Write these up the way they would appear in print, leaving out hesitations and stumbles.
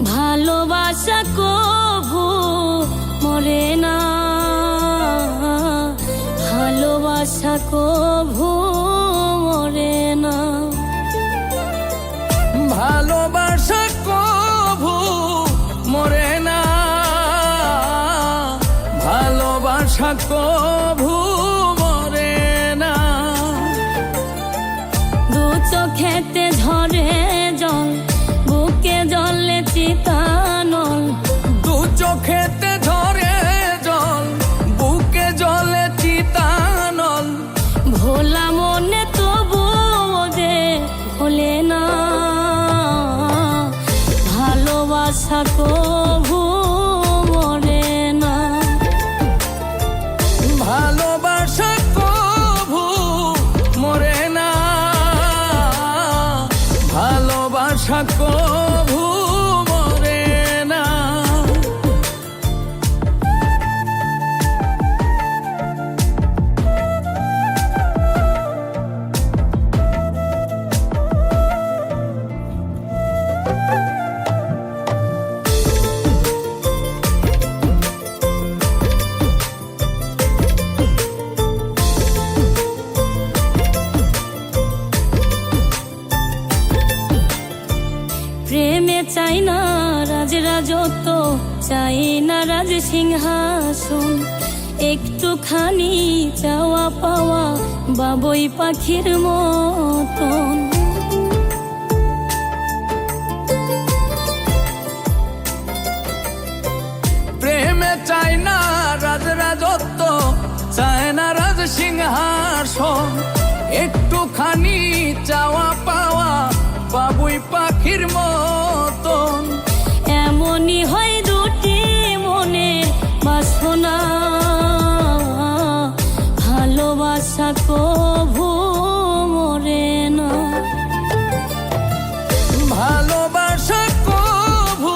ভালোবাসা কভু মরে না, ভালোবাসা কভু মরে না, ভালোবাসা কভু মরে না, ভালোবাসা কভু মরে না। দু চোখেতে ঝরে জল, বুকে জলে চিতানল, দু চোখেতে ঝরে জল, বুকে জলে চিতানল, ভোলা মনে তবু যে ভোলে না, ভালোবাসা কভু মরে না, ভালোবাসা কভু মরে না, ভালোবাসা কভু মরে না। প্রেমে চাই না রাজ রাজত্ব, চাই না রাজ সিংহাসন, একটুখানি চাওয়া পাওয়া বাবুই পাখির মতন। প্রেমে চাই না রাজ রাজত্ব, চায় না রাজ সিংহাসন, একটুখানি চাওয়া পাওয়া বাবুই পাখির মতন। এমনই হয় দুটি মনে বাসনা, ভালোবাসা কভু মরে না, ভালোবাসা কভু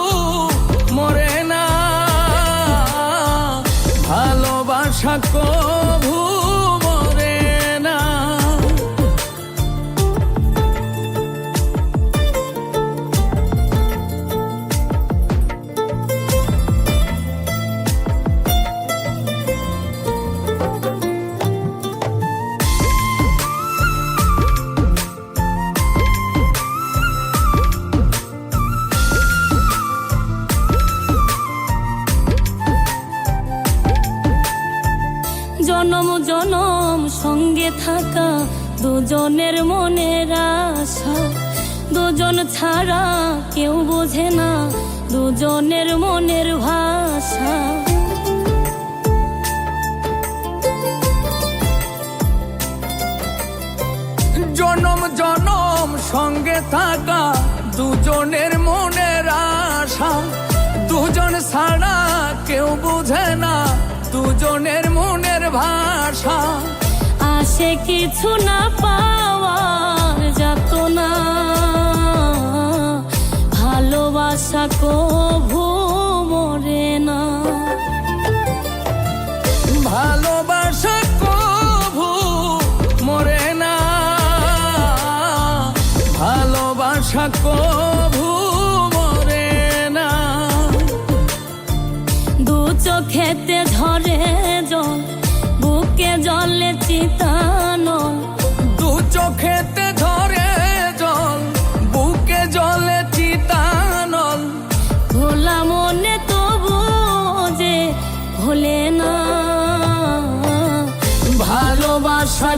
মরে না, ভালোবাসা কভু মরে না। জনম জনম সঙ্গে থাকা দুজনের মনের আশা, দুজন ছাড়া কেউ বোঝে না দুজনের মনের ভাষা। জনম জনম সঙ্গে থাকা দুজনের মনের আশা, দুজন ছাড়া কেউ বোঝে না দুজনের মনের ভাষা। আসে কিছু না পাওয়ার যাতনা, ভালোবাসা কভু মরে না, ভালোবাসা কভু মরে না, ভালোবাসা কভু মরে না। দু চোখেতে ঝরে জল, বুকে জলে চিতানল, দু চোখেতে ঝরে জল, বুকে জলে চিতানল, ভোলা মনে তবু যে ভোলে না, ভালোবাসা